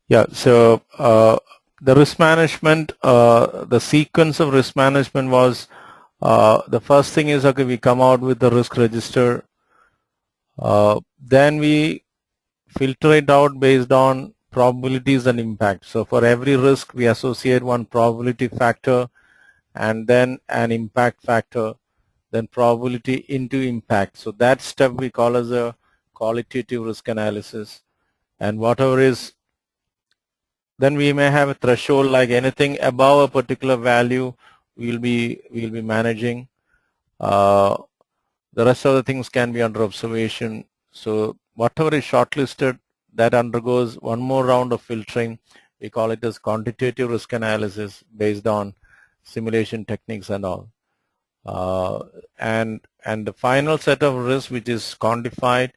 Yeah, so the risk management, the sequence of risk management was the first thing is, okay, we come out with the risk register. Then we filter it out based on probabilities and impact. So for every risk, we associate one probability factor and then an impact factor, then probability into impact. So that step we call as a qualitative risk analysis. And whatever is, then we may have a threshold, like anything above a particular value we'll be managing. The rest of the things can be under observation. So whatever is shortlisted, that undergoes one more round of filtering. We call it as quantitative risk analysis based on simulation techniques and all. And the final set of risks, which is quantified,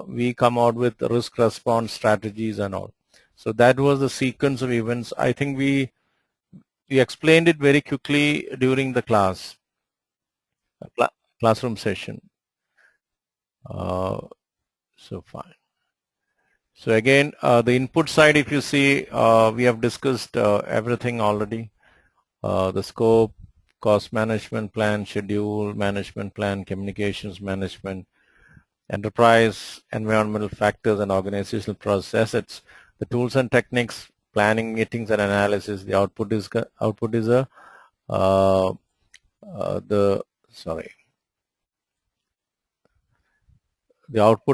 we come out with risk response strategies and all. So that was the sequence of events. I think we explained it very quickly during the classroom session. So fine. So again, the input side, if you see, we have discussed everything already. The scope, cost management plan, schedule management plan, communications management, enterprise, environmental factors, and organizational process assets. The tools and techniques, planning, meetings, and analysis. The output is the output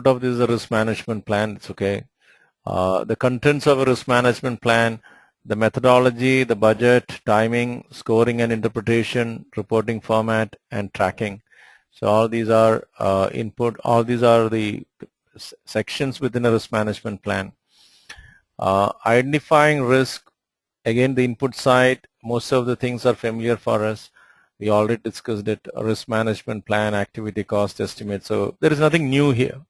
of this is a risk management plan. It's okay. The contents of a risk management plan, the methodology, the budget, timing, scoring and interpretation, reporting format, and tracking. So all these are input. All these are the sections within a risk management plan. Identifying risk, again the input side, most of the things are familiar for us. We already discussed it, risk management plan, activity cost estimate. So there is nothing new here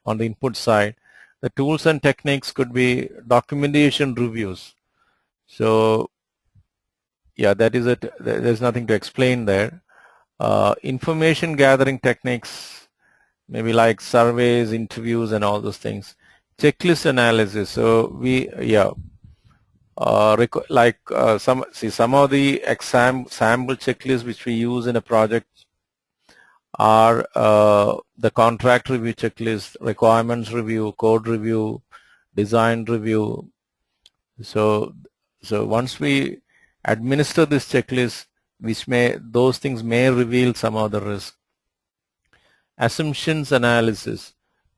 on the input side. The tools and techniques could be documentation reviews. So yeah, that is it. There's nothing to explain there. Information gathering techniques, maybe like surveys, interviews, and all those things. Checklist analysis. So we, some of the sample checklists which we use in a project are the contract review checklist, requirements review, code review, design review. So once we administer this checklist, those things may reveal some of the risk. Assumptions analysis.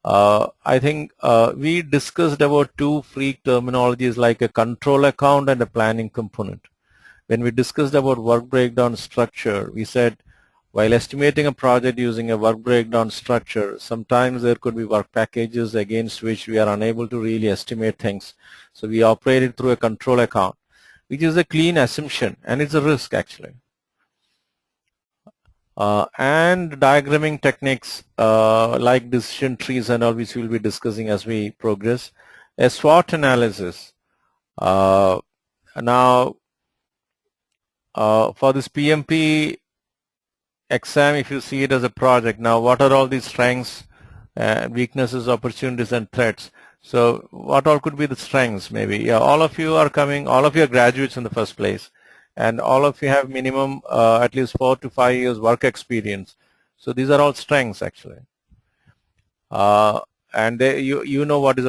I think we discussed about two freak terminologies, like a control account and a planning component. When we discussed about work breakdown structure, we said while estimating a project using a work breakdown structure, sometimes there could be work packages against which we are unable to really estimate things. So we operate it through a control account, which is a clean assumption, and it's a risk actually. And diagramming techniques like decision trees and all, which we'll be discussing as we progress. A SWOT analysis. Now, for this PMP exam, if you see it as a project, now what are all these strengths, weaknesses, opportunities, and threats? So what all could be the strengths? Maybe, yeah, all of you are graduates in the first place, and all of you have minimum at least 4 to 5 years work experience. So these are all strengths actually. And you know what is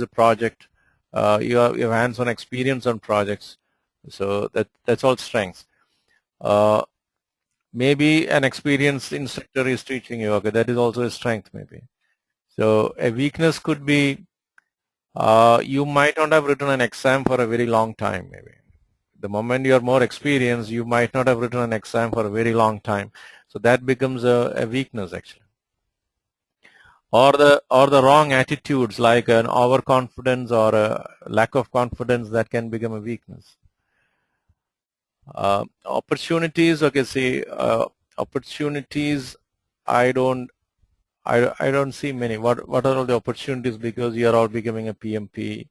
a project. You have hands-on experience on projects. So that's all strengths. Maybe an experienced instructor is teaching you. Okay, that is also a strength maybe. So a weakness could be you might not have written an exam for a very long time maybe. The moment you are more experienced, you might not have written an exam for a very long time. So that becomes a weakness actually. Or the wrong attitudes, like an overconfidence or a lack of confidence, that can become a weakness. Opportunities, okay, see, opportunities, I don't see many. What are all the opportunities, because you are all becoming a PMP?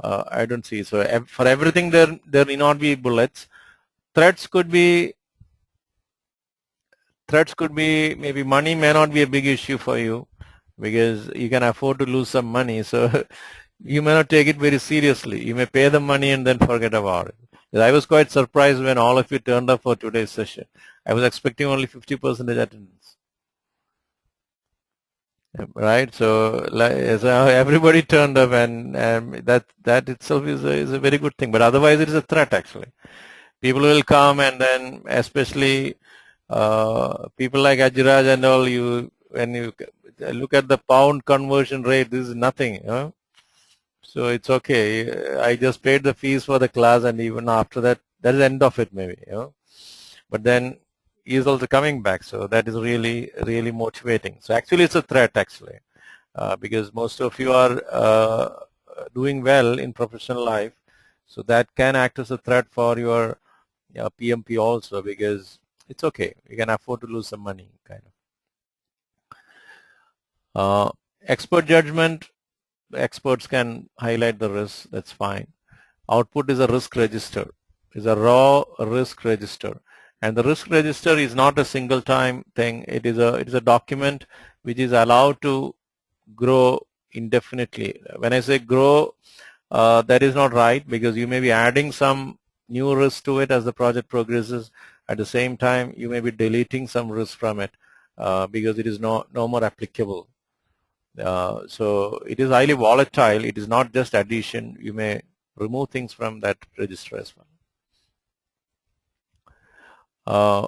I don't see. So for everything there may not be bullets. Threats could be maybe money may not be a big issue for you, because you can afford to lose some money. So you may not take it very seriously. You may pay the money and then forget about it. I was quite surprised when all of you turned up for today's session. I was expecting only 50% attendance. Right, so everybody turned up, and that itself is a very good thing. But otherwise, it is a threat actually. People will come, and then especially people like Ajiraj and all. When you look at the pound conversion rate, this is nothing. So it's okay. I just paid the fees for the class, and even after that, that is the end of it maybe. But then he is also coming back, so that is really, really motivating. So actually it's a threat actually, because most of you are doing well in professional life, so that can act as a threat for your PMP also, because it's okay, you can afford to lose some money kind of. Expert judgment, experts can highlight the risk, that's fine. Output is a risk register, is a raw risk register. And the risk register is not a single time thing. It is a document which is allowed to grow indefinitely. When I say grow, that is not right, because you may be adding some new risk to it as the project progresses. At the same time, you may be deleting some risk from it because it is no more applicable. So it is highly volatile. It is not just addition. You may remove things from that register as well.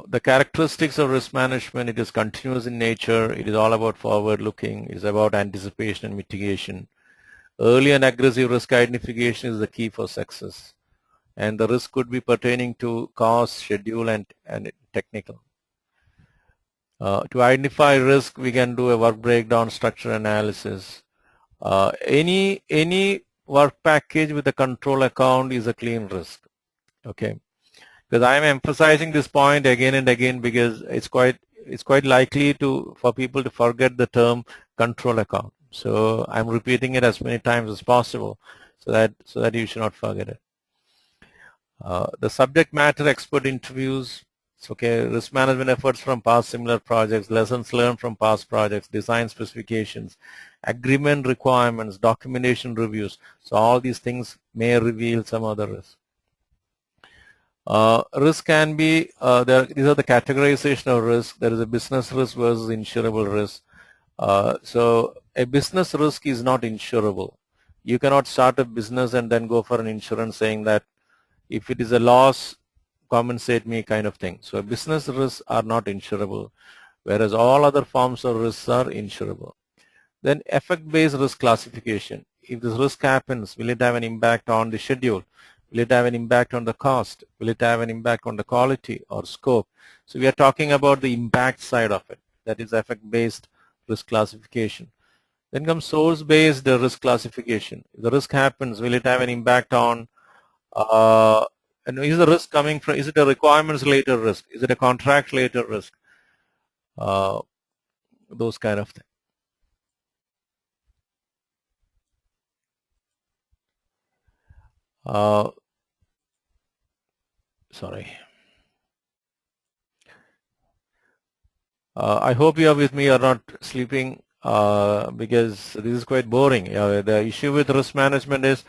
The characteristics of risk management, it is continuous in nature. It is all about forward looking. It is about anticipation and mitigation. Early and aggressive risk identification is the key for success. And the risk could be pertaining to cost, schedule, and technical. To identify risk, we can do a work breakdown, structure analysis. Any work package with a control account is a clean risk. Okay. Because I am emphasizing this point again and again, because it's quite likely for people to forget the term control account. So I'm repeating it as many times as possible, so that you should not forget it. The subject matter expert interviews. Okay, risk management efforts from past similar projects, lessons learned from past projects, design specifications, agreement requirements, documentation reviews. So all these things may reveal some other risk. Risk can be, these are the categorization of risk. There is a business risk versus insurable risk. So a business risk is not insurable. You cannot start a business and then go for an insurance saying that if it is a loss, compensate me kind of thing. So business risks are not insurable, whereas all other forms of risks are insurable. Then effect-based risk classification. If this risk happens, will it have an impact on the schedule? Will it have an impact on the cost? Will it have an impact on the quality or scope? So we are talking about the impact side of it. That is effect-based risk classification. Then comes source-based risk classification. If the risk happens, will it have an impact on, and is the risk coming from, is it a requirements-related risk? Is it a contract-related risk? Those kind of things. Sorry. I hope you are with me or not sleeping, because this is quite boring. The issue with risk management is,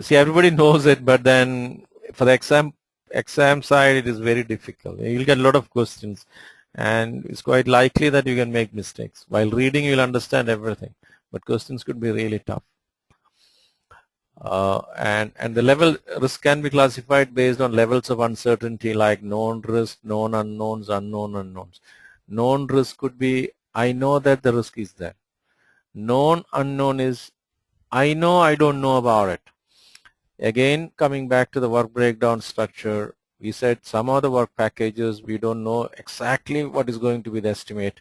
see, everybody knows it, but then for the exam side, it is very difficult. You'll get a lot of questions, and it's quite likely that you can make mistakes. While reading, you'll understand everything, but questions could be really tough. And the level risk can be classified based on levels of uncertainty, like known risk, known unknowns, unknown unknowns. Known risk could be, I know that the risk is there. Known unknown is, I know I don't know about it. Again, coming back to the work breakdown structure, we said some of the work packages we don't know exactly what is going to be the estimate,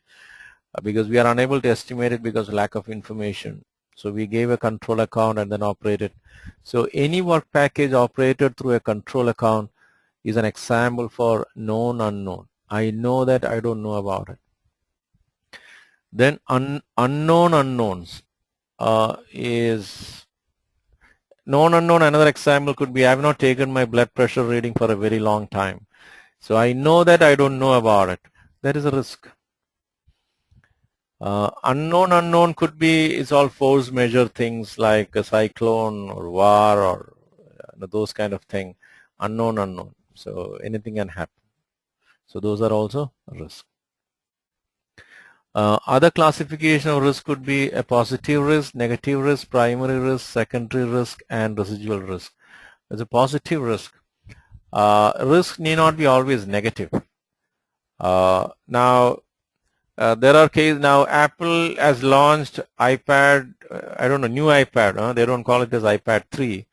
because we are unable to estimate it because of lack of information. So we gave a control account and then operated. So any work package operated through a control account is an example for known unknown. I know that I don't know about it. Then unknown unknowns is known unknown. Another example could be, I have not taken my blood pressure reading for a very long time. So I know that I don't know about it. That is a risk. Unknown could be, it's all force majeure things like a cyclone or war or those kind of thing. Unknown. So anything can happen. So those are also risks. Other classification of risk could be a positive risk, negative risk, primary risk, secondary risk, and residual risk. As a positive risk, risk need not be always negative. Now, there are cases now. Apple has launched iPad. I don't know, new iPad. They don't call it as iPad 3.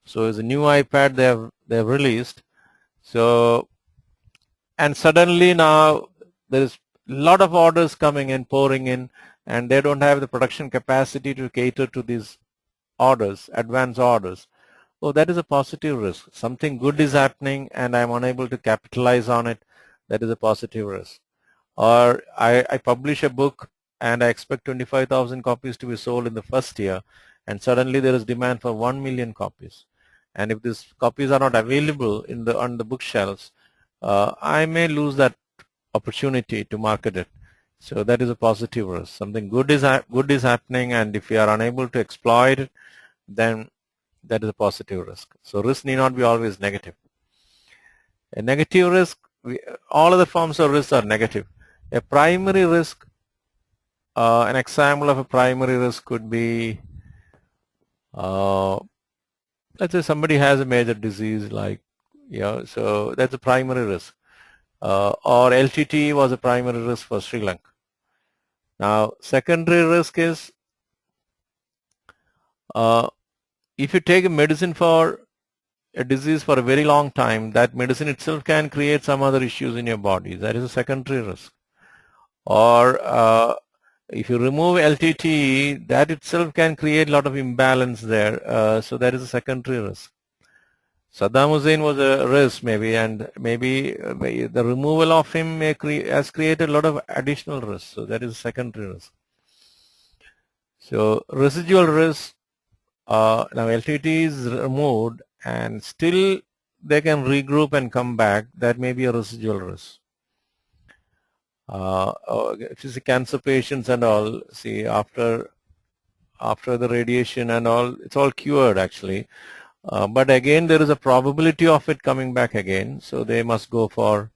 So it's a new iPad they've released. So, and suddenly now there is a lot of orders coming in, pouring in, and they don't have the production capacity to cater to these orders, advance orders. Oh, that is a positive risk. Something good is happening and I'm unable to capitalize on it. That is a positive risk. Or I publish a book and I expect 25,000 copies to be sold in the first year, and suddenly there is demand for 1 million copies. And if these copies are not available on the bookshelves, I may lose that opportunity to market it. So that is a positive risk. Something good is happening, and if we are unable to exploit it, then that is a positive risk. So risk need not be always negative. A negative risk, all other forms of risk are negative. A primary risk, an example of a primary risk could be, let's say somebody has a major disease like, so that's a primary risk. Or LTT was a primary risk for Sri Lanka. Now, secondary risk is, if you take a medicine for a disease for a very long time, that medicine itself can create some other issues in your body. That is a secondary risk. Or if you remove LTT, that itself can create a lot of imbalance there. So that is a secondary risk. Saddam Hussein was a risk maybe, and maybe the removal of him has created a lot of additional risk. So that is a secondary risk. So residual risk, now LTT is removed and still they can regroup and come back. That may be a residual risk. If you see cancer patients and all, see after the radiation and all, it's all cured actually. But again, there is a probability of it coming back again, so they must go for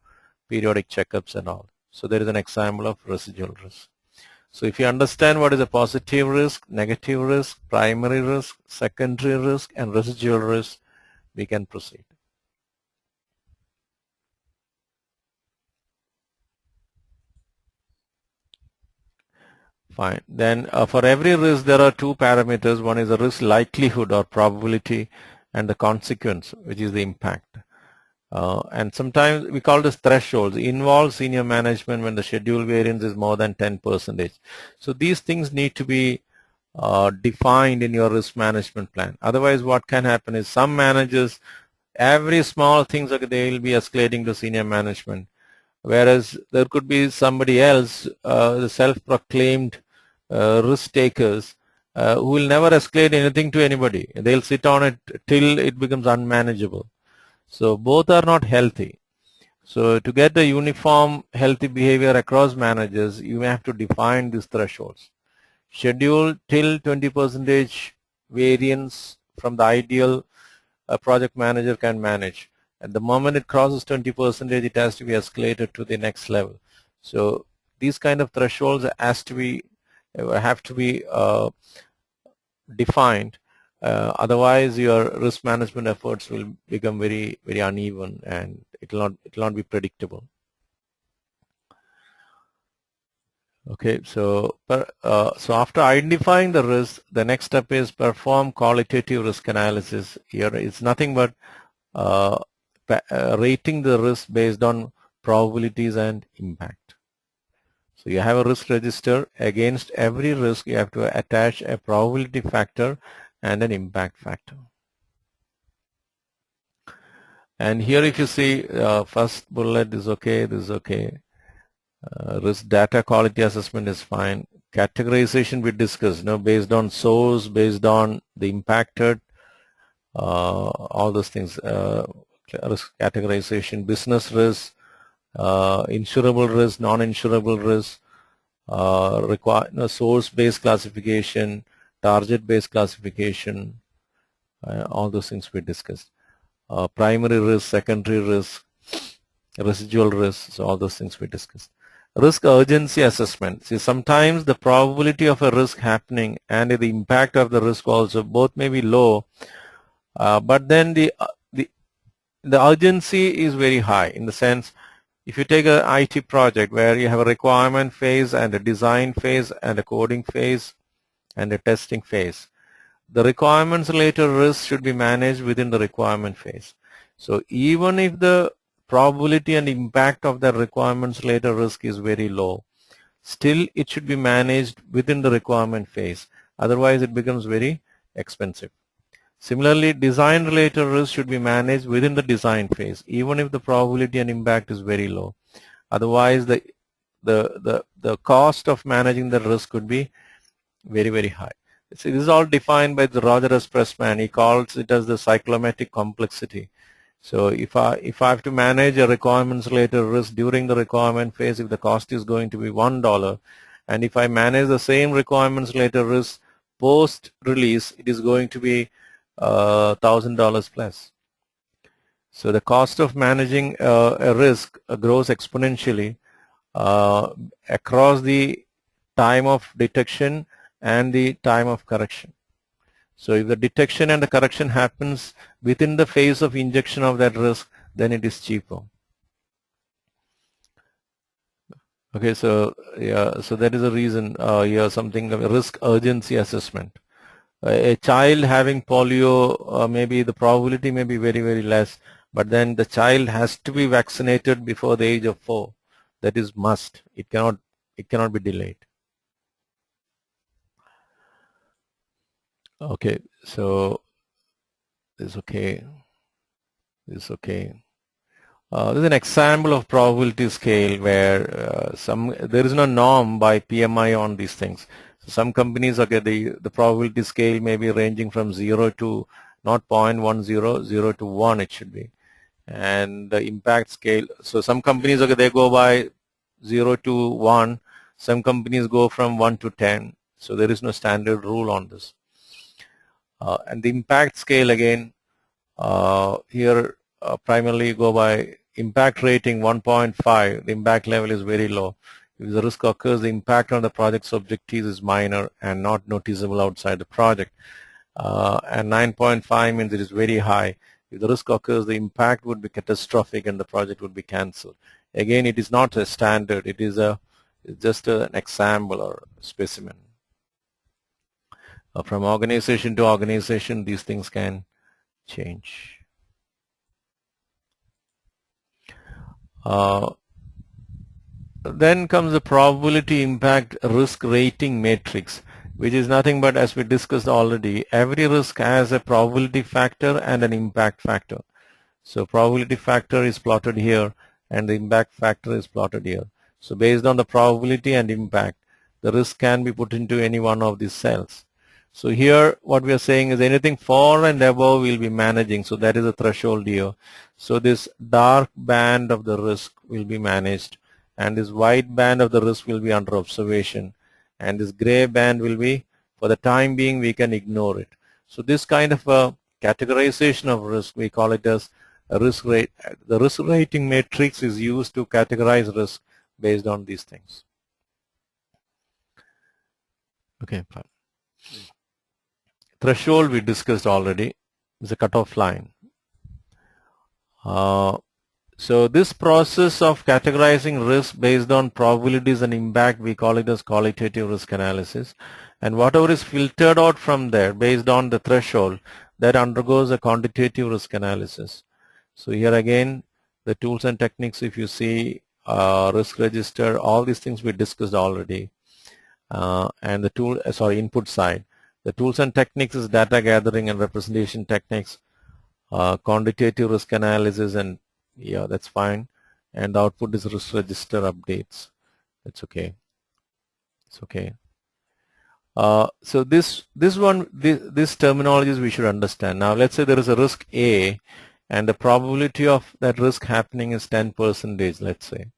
periodic checkups and all. So there is an example of residual risk. So if you understand what is a positive risk, negative risk, primary risk, secondary risk, and residual risk, we can proceed. Fine. Then for every risk, there are two parameters. One is the risk likelihood or probability, and the consequence, which is the impact. And sometimes we call this thresholds. Involve senior management when the schedule variance is more than 10%. So these things need to be defined in your risk management plan. Otherwise, what can happen is some managers, every small things they will be escalating to senior management, whereas there could be somebody else, the self-proclaimed risk takers, who will never escalate anything to anybody. They'll sit on it till it becomes unmanageable. So both are not healthy. So to get a uniform healthy behavior across managers, you have to define these thresholds. Schedule till 20% variance from the ideal a project manager can manage. At the moment it crosses 20%, it has to be escalated to the next level. So these kind of thresholds have to be defined. Otherwise, your risk management efforts will become very, very uneven, and it will not be predictable. Okay, so after identifying the risk, the next step is perform qualitative risk analysis. Here, it's nothing but rating the risk based on probabilities and impact. So you have a risk register. Against every risk, you have to attach a probability factor and an impact factor. And here if you see, first bullet is okay, this is okay. Risk data quality assessment is fine. Categorization we discussed, based on source, based on the impacted, all those things. Risk categorization, business risk, insurable risk, non-insurable risk, source-based classification, target-based classification, all those things we discussed. Primary risk, secondary risk, residual risk, so all those things we discussed. Risk urgency assessment. See, sometimes the probability of a risk happening and the impact of the risk also both may be low, but then the urgency is very high, in the sense, if you take an IT project where you have a requirement phase and a design phase and a coding phase and a testing phase, the requirements related risk should be managed within the requirement phase. So even if the probability and impact of the requirements related risk is very low, still it should be managed within the requirement phase. Otherwise it becomes very expensive. Similarly, design related risk should be managed within the design phase, even if the probability and impact is very low. Otherwise the cost of managing the risk could be very, very high. See, this is all defined by the Roger S. Pressman. He calls it as the cyclomatic complexity. So if I have to manage a requirements related risk during the requirement phase, if the cost is going to be $1, and if I manage the same requirements related risk post release, it is going to be $1,000 plus. So the cost of managing a risk grows exponentially across the time of detection and the time of correction. So if the detection and the correction happens within the phase of injection of that risk, then it is cheaper. Okay, so yeah, so that is the reason here something of a risk urgency assessment. A child having polio, maybe the probability may be very, very less, but then the child has to be vaccinated before the age of 4. That is must. It cannot be delayed. Okay, so this is okay. This is okay. This is an example of probability scale where there is no norm by PMI on these things. So some companies, okay, the probability scale may be ranging from 0 to not 0.10, 0 to 1 it should be. And the impact scale, so some companies, okay, they go by 0 to 1. Some companies go from 1 to 10. So there is no standard rule on this. And the impact scale again, here primarily go by impact rating 1.5. The impact level is very low. If the risk occurs, the impact on the project's objectives is minor and not noticeable outside the project. And 9.5 means it is very high. If the risk occurs, the impact would be catastrophic and the project would be cancelled. Again, it is not a standard. It is just an example or specimen. From organization to organization, these things can change. Then comes the probability impact risk rating matrix, which is nothing but, as we discussed already, every risk has a probability factor and an impact factor. So probability factor is plotted here and the impact factor is plotted here. So based on the probability and impact, the risk can be put into any one of these cells. So here what we are saying is anything 4 and above we'll be managing. So that is a threshold here. So this dark band of the risk will be managed and this white band of the risk will be under observation and this gray band will be, for the time being, we can ignore it. So this kind of a categorization of risk, we call it as a risk rate. The risk rating matrix is used to categorize risk based on these things. Okay, fine. Threshold we discussed already is a cutoff line. So this process of categorizing risk based on probabilities and impact, we call it as qualitative risk analysis. And whatever is filtered out from there based on the threshold, that undergoes a quantitative risk analysis. So here again, the tools and techniques, if you see risk register, all these things we discussed already. And the input side. The tools and techniques is data gathering and representation techniques, quantitative risk analysis, and yeah, that's fine. And the output is risk register updates. That's okay. It's okay. So this terminologies we should understand. Now let's say there is a risk A, and the probability of that risk happening is 10%. Let's say,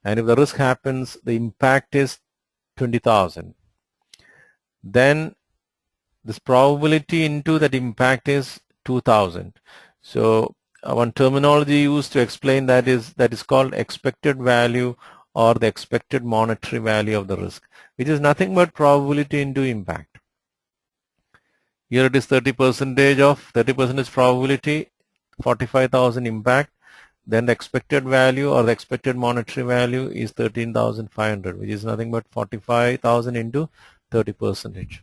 and if the risk happens, the impact is 20,000. Then this probability into that impact is 2000. So one terminology used to explain that is called expected value or the expected monetary value of the risk, which is nothing but probability into impact. Here it is 30% probability, 45,000 impact. Then the expected value or the expected monetary value is 13,500, which is nothing but 45,000 into 30%.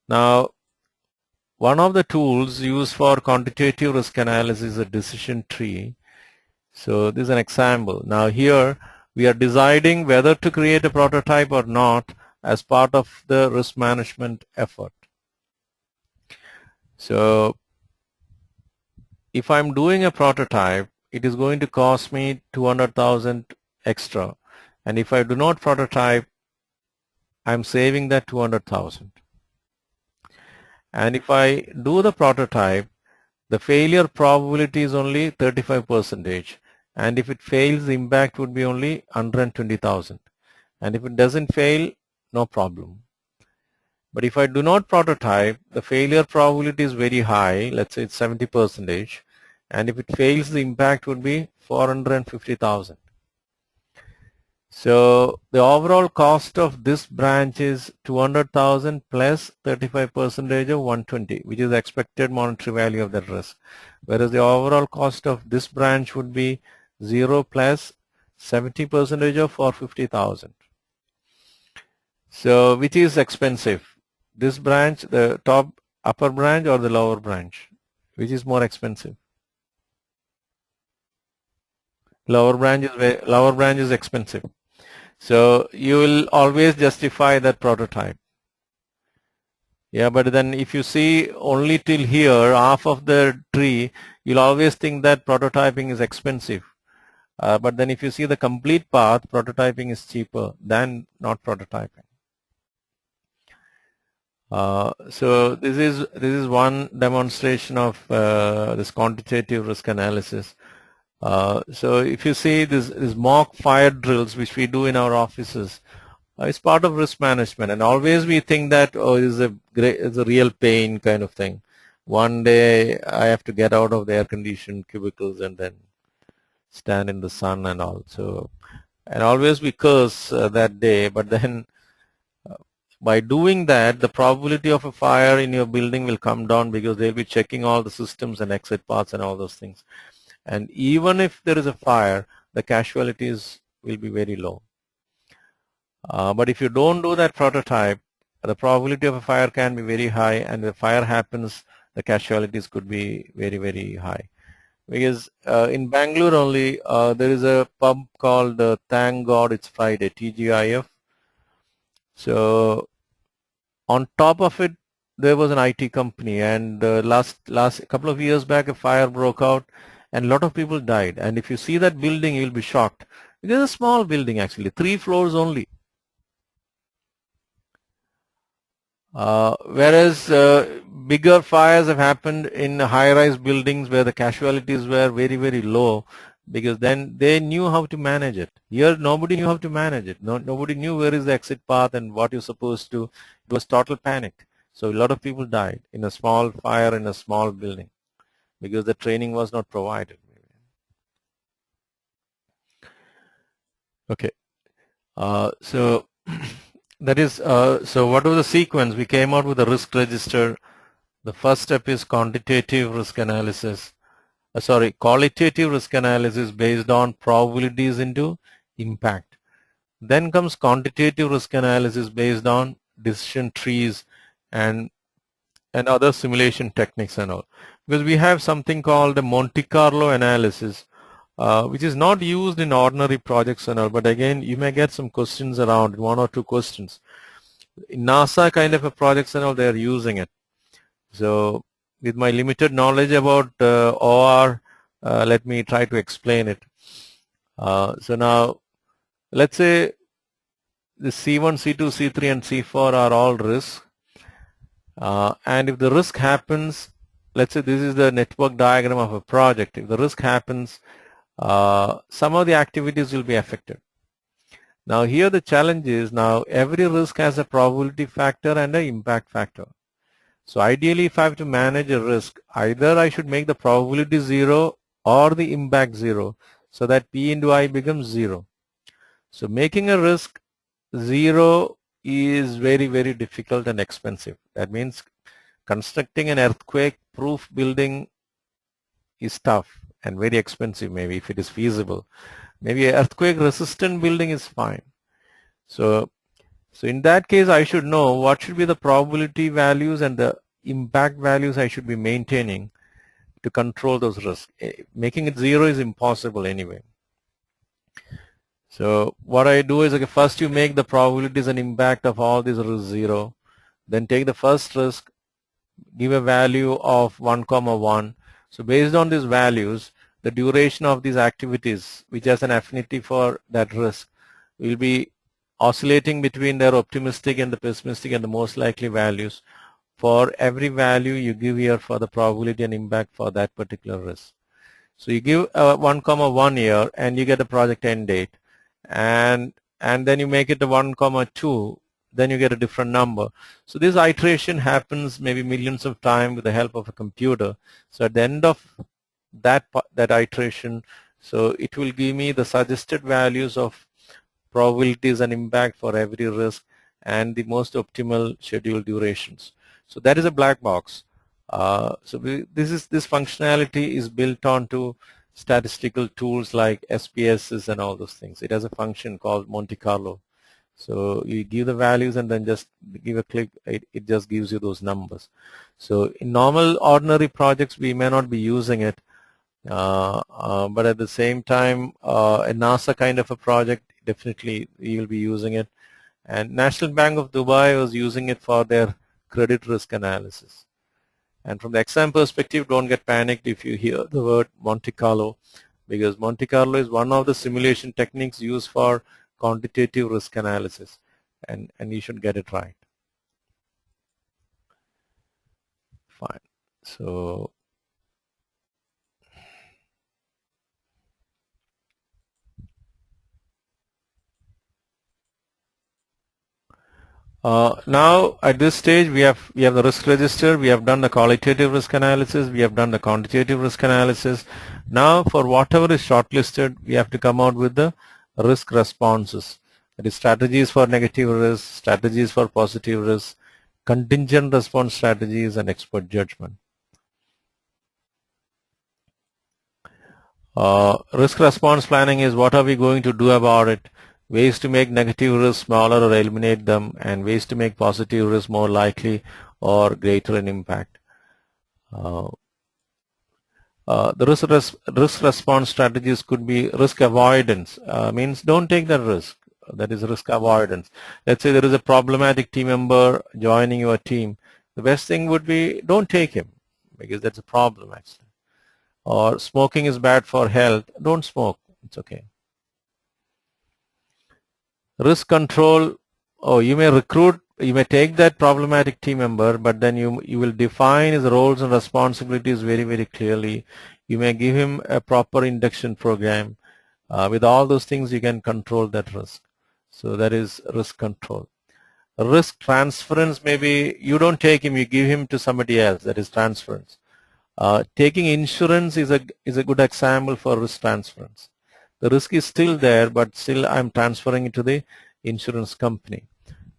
Now, one of the tools used for quantitative risk analysis is a decision tree. So this is an example. Now here we are deciding whether to create a prototype or not as part of the risk management effort. So if I'm doing a prototype, it is going to cost me 200,000 extra. And if I do not prototype, I'm saving that 200,000. And if I do the prototype, the failure probability is only 35%. And if it fails, the impact would be only 120,000. And if it doesn't fail, no problem. But if I do not prototype, the failure probability is very high. Let's say it's 70%. And if it fails, the impact would be 450,000. So the overall cost of this branch is 200,000 plus 35% of 120, which is the expected monetary value of that risk. Whereas the overall cost of this branch would be 0 plus 70% of 450,000. So which is expensive? This branch, the upper branch, or the lower branch? Which is more expensive? Lower branch is expensive. So you will always justify that prototype. Yeah, but then if you see only till here, half of the tree, you'll always think that prototyping is expensive. But then if you see the complete path, prototyping is cheaper than not prototyping. So this is one demonstration of this quantitative risk analysis. So if you see this mock fire drills which we do in our offices, it's part of risk management, and always we think that it's a real pain kind of thing. One day I have to get out of the air-conditioned cubicles and then stand in the sun and all. So, and always we curse that day, but then by doing that, the probability of a fire in your building will come down because they'll be checking all the systems and exit paths and all those things. And even if there is a fire, the casualties will be very low. But if you don't do that prototype, the probability of a fire can be very high, and if the fire happens, the casualties could be very, very high. Because in Bangalore only, there is a pub called Thank God It's Friday, TGIF. So on top of it, there was an IT company, and last couple of years back, a fire broke out, and a lot of people died. And if you see that building, you'll be shocked. It is a small building actually, 3 floors only. Whereas bigger fires have happened in high-rise buildings where the casualties were very, very low, because then they knew how to manage it. Here, nobody knew how to manage it. Nobody knew where is the exit path and what you're supposed to. It was total panic. So a lot of people died in a small fire in a small building because the training was not provided. Okay. So that is, so what was the sequence? We came out with a risk register. The first step is quantitative risk analysis. Qualitative risk analysis based on probabilities into impact. Then comes quantitative risk analysis based on decision trees and other simulation techniques and all. Because we have something called the Monte Carlo analysis, which is not used in ordinary projects and all, but again, you may get some questions around, 1 or 2 questions. In NASA kind of a projects and all, they are using it. So with my limited knowledge about OR, let me try to explain it. So now, let's say the C1, C2, C3, and C4 are all risks. And if the risk happens, let's say this is the network diagram of a project. If the risk happens, some of the activities will be affected. Now here the challenge is, now every risk has a probability factor and an impact factor. So ideally, if I have to manage a risk, either I should make the probability 0 or the impact 0, so that P into I becomes 0. So making a risk 0 is very, very difficult and expensive. That means constructing an earthquake-proof building is tough and very expensive, maybe, if it is feasible. Maybe an earthquake-resistant building is fine. So in that case, I should know what should be the probability values and the impact values I should be maintaining to control those risks. Making it 0 is impossible anyway. So what I do is, okay, first you make the probabilities and impact of all these risks 0. Then take the first risk, give a value of 1, 1. So based on these values, the duration of these activities, which has an affinity for that risk, will be oscillating between their optimistic and the pessimistic and the most likely values for every value you give here for the probability and impact for that particular risk. So you give 1, 1 here, and you get a project end date, and then you make it a 1, 2, then you get a different number. So this iteration happens maybe millions of times with the help of a computer. So at the end of that iteration, so it will give me the suggested values of probabilities and impact for every risk and the most optimal schedule durations. So that is a black box. This functionality is built onto statistical tools like SPSS and all those things. It has a function called Monte Carlo. So you give the values and then just give a click, it just gives you those numbers. So in normal ordinary projects we may not be using it, but at the same time a NASA kind of a project, definitely you will be using it. And National Bank of Dubai was using it for their credit risk analysis. And from the exam perspective, don't get panicked if you hear the word Monte Carlo, because Monte Carlo is one of the simulation techniques used for quantitative risk analysis, and you should get it right. Fine. So now at this stage we have the risk register, we have done the qualitative risk analysis, we have done the quantitative risk analysis. Now for whatever is shortlisted, we have to come out with the risk responses. That is strategies for negative risk, strategies for positive risk, contingent response strategies, and expert judgment. Risk response planning is what are we going to do about it, ways to make negative risk smaller or eliminate them, and ways to make positive risk more likely or greater in impact. The risk response strategies could be risk avoidance, means don't take that risk. That is risk avoidance. Let's say there is a problematic team member joining your team. The best thing would be don't take him, because that's a problem actually. Or smoking is bad for health, don't smoke, it's okay. Risk control, you may take that problematic team member, but then you will define his roles and responsibilities very, very clearly. You may give him a proper induction program. With all those things you can control that risk. So that is risk control. Risk transference, maybe you don't take him, you give him to somebody else, that is transference. Taking insurance is a good example for risk transference. The risk is still there, but still I'm transferring it to the insurance company.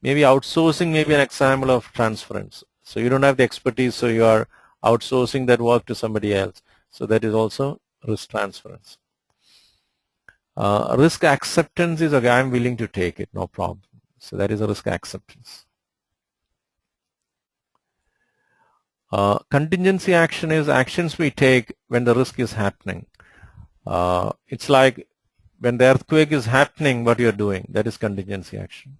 Maybe outsourcing may be an example of transference. So you don't have the expertise, so you are outsourcing that work to somebody else. So that is also risk transference. Risk acceptance is, okay, I'm willing to take it, no problem. So that is a risk acceptance. Contingency action is actions we take when the risk is happening. It's like when the earthquake is happening, what you're doing, that is contingency action.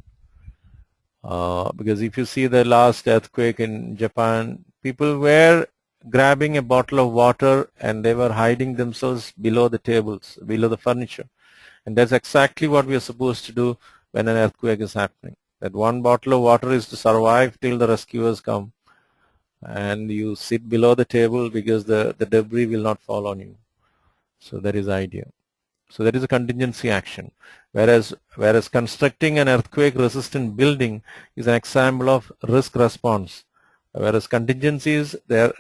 Because if you see the last earthquake in Japan, people were grabbing a bottle of water and they were hiding themselves below the tables, below the furniture. And that's exactly what we are supposed to do when an earthquake is happening. That one bottle of water is to survive till the rescuers come. And you sit below the table because the debris will not fall on you. So that is the idea. So that is a contingency action. Whereas constructing an earthquake resistant building is an example of risk response. Whereas contingencies, they are